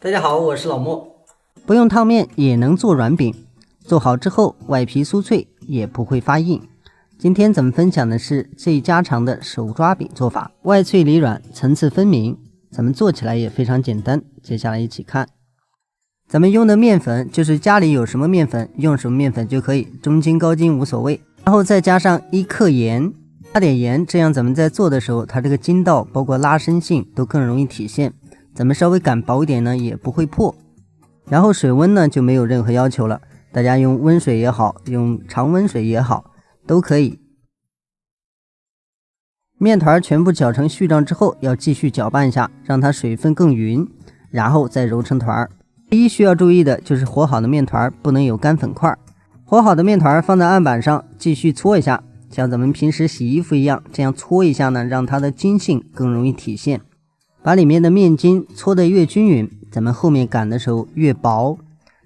大家好，我是老莫。不用烫面也能做软饼，做好之后外皮酥脆，也不会发硬。今天咱们分享的是最家常的手抓饼做法，外脆里軟，層次分明，咱們做起來也非常簡单。接下來一起看。咱們用的面粉就是家裡有什麼面粉用什麼面粉就可以，中筋高筋无所謂。然後再加上1克鹽，加點鹽，這樣咱們在做的時候，它這個筋道包括拉伸性都更容易體現。咱們稍微擀薄一點呢，也不會破。然後水溫呢就沒有任何要求了，大家用溫水也好，用常溫水也好，都可以。面团全部攪成絮狀之後，要繼續攪拌一下，讓它水分更勻，然後再揉成團。第一需要注意的就是和好的面团不能有乾粉塊。和好的面团放在案板上繼續搓一下，像咱們平時洗衣服一樣，這樣搓一下呢，讓它的筋性更容易體現。把裡面的面筋搓得越均勻，咱們後面擀的時候越薄。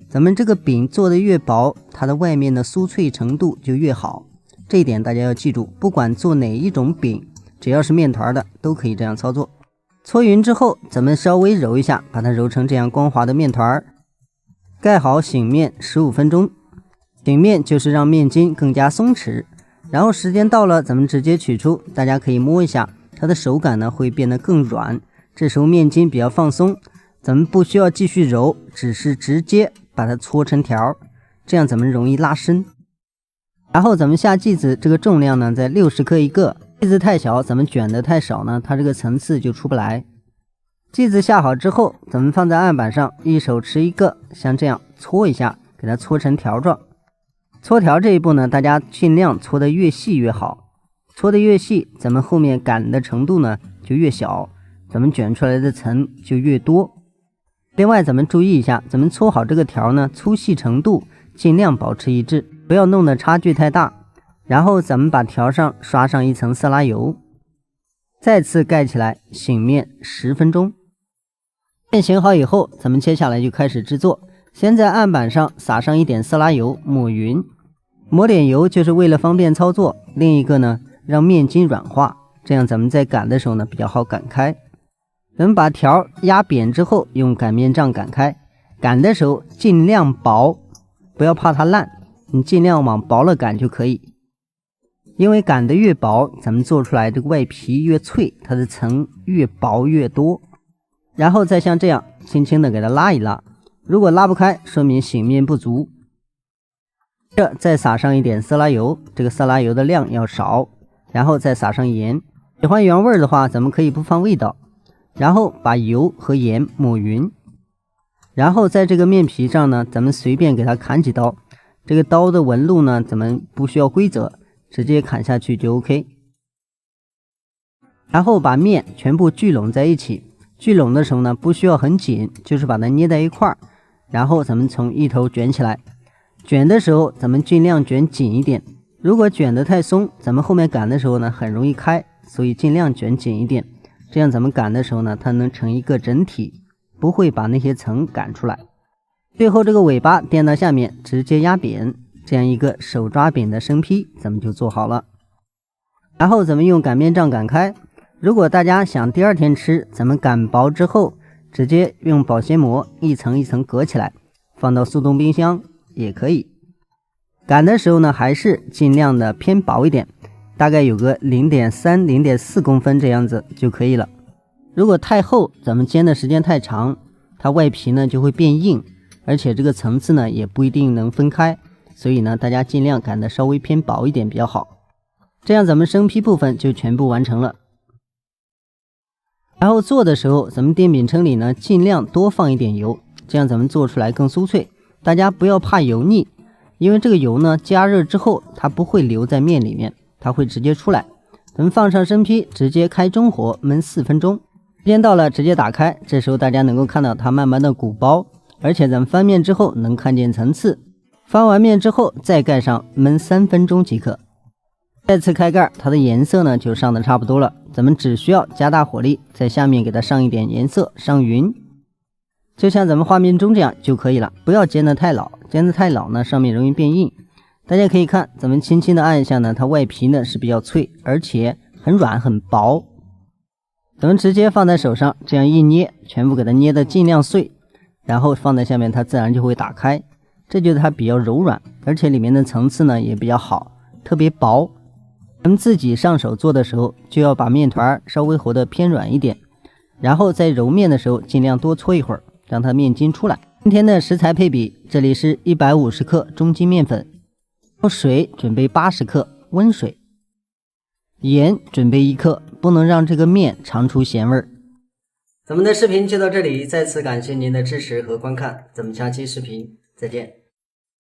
咱們這個餅做得越薄，它的外面的酥脆程度就越好。這一點大家要記住，不管做哪一種餅，只要是面团的都可以這樣操作。搓匀之後，咱們稍微揉一下，把它揉成這樣光滑的面团。蓋好醒面15分鐘。醒面就是讓面筋更加鬆弛，然後時間到了，咱們直接取出，大家可以摸一下，它的手感呢會變得更軟。這時候面筋比較放鬆，咱們不需要繼續揉，只是直接把它搓成條，這樣咱們容易拉伸。然後咱們下劑子，這個重量呢在60克一個，劑子太小，咱們捲的太少呢，它這個層次就出不來。劑子下好之後，咱們放在案板上，一手持一個，像這樣搓一下，給它搓成條狀。搓條這一步呢，大家盡量搓得越細越好，搓得越細，咱們後面擀的程度呢就越小，咱們捲出來的層就越多。另外咱們注意一下，咱們搓好這個條呢，粗細程度盡量保持一致，不要弄得差距太大。然後咱們把條上刷上一層色拉油，再次蓋起來醒面10分鐘。面醒好以後，咱們接下來就開始制作。先在案板上撒上一點色拉油，抹勻。抹點油就是為了方便操作，另一個呢，讓面筋軟化，這樣咱們在擀的時候呢比較好擀開。咱們把條壓扁之後，用擀面杖擀開。擀的時候盡量薄，不要怕它爛，你盡量往薄了擀就可以。因為擀得越薄，咱們做出來這個外皮越脆，它的層越薄越多。然後再像這樣輕輕的給它拉一拉，如果拉不開，說明醒面不足。這再撒上一點色拉油，這個色拉油的量要少，然後再撒上鹽。喜歡原味的话，咱們可以不放味道。然後把油和鹽抹勻，然後在這個面皮上呢，咱們隨便給它砍幾刀。這個刀的紋路呢，咱們不需要規則，直接砍下去就 OK。然後把面全部聚攏在一起，聚攏的時候呢，不需要很緊，就是把它捏在一塊兒。然後咱們從一頭捲起來，捲的時候咱們盡量捲緊一點。如果捲得太鬆，咱們後面擀的時候呢，很容易開，所以盡量捲緊一點。這樣咱們擀的時候呢，它能成一個整體，不會把那些層擀出來。最後這個尾巴墊到下面，直接壓扁，這樣一個手抓餅的生坯咱們就做好了。然後咱們用擀面杖擀開。如果大家想第二天吃，咱們擀薄之後，直接用保鮮膜一層一層隔起來，放到速凍冰箱也可以。擀的時候呢，還是盡量的偏薄一點，大概有個 0.3、0.4公分這樣子就可以了。如果太厚，咱們煎的時間太長，它外皮呢就會變硬，而且這個層次呢也不一定能分開，所以呢大家盡量擀的稍微偏薄一點比較好。這樣咱們生坯部分就全部完成了。然後做的時候，咱們電餅铛裡呢盡量多放一點油，這樣咱們做出來更酥脆。大家不要怕油膩，因為這個油呢加熱之後它不會留在面裡面，它會直接出來。咱們放上生坯，直接開中火燜4分鐘。时間到了，直接打開，這時候大家能夠看到它慢慢的鼓包，而且咱們翻面之後能看見層次。翻完面之後再蓋上燜3分鐘即可。再次開蓋，它的顏色呢就上的差不多了，咱們只需要加大火力，在下面給它上一點顏色，上匀，就像咱們畫面中這樣就可以了。不要煎得太老，煎得太老呢上面容易变硬。大家可以看，咱們輕輕的按一下呢，它外皮呢是比较脆，而且很軟很薄。咱們直接放在手上，這樣一捏，全部給它捏得盡量碎，然後放在下面，它自然就会打開。这就是它比较柔软，而且裡面的层次呢也比較好，特別薄。咱們自己上手做的時候，就要把面團稍微和得偏軟一點，然後在揉面的時候盡量多搓一會兒，讓它面筋出來。今天的食材配比，這裡是150克中筋麵粉，水準備80克，溫水，鹽準備1克，不能讓這個麵嘗出鹹味兒。咱們的視頻就到這裡，再次感謝您的支持和觀看，咱們下期視頻再見。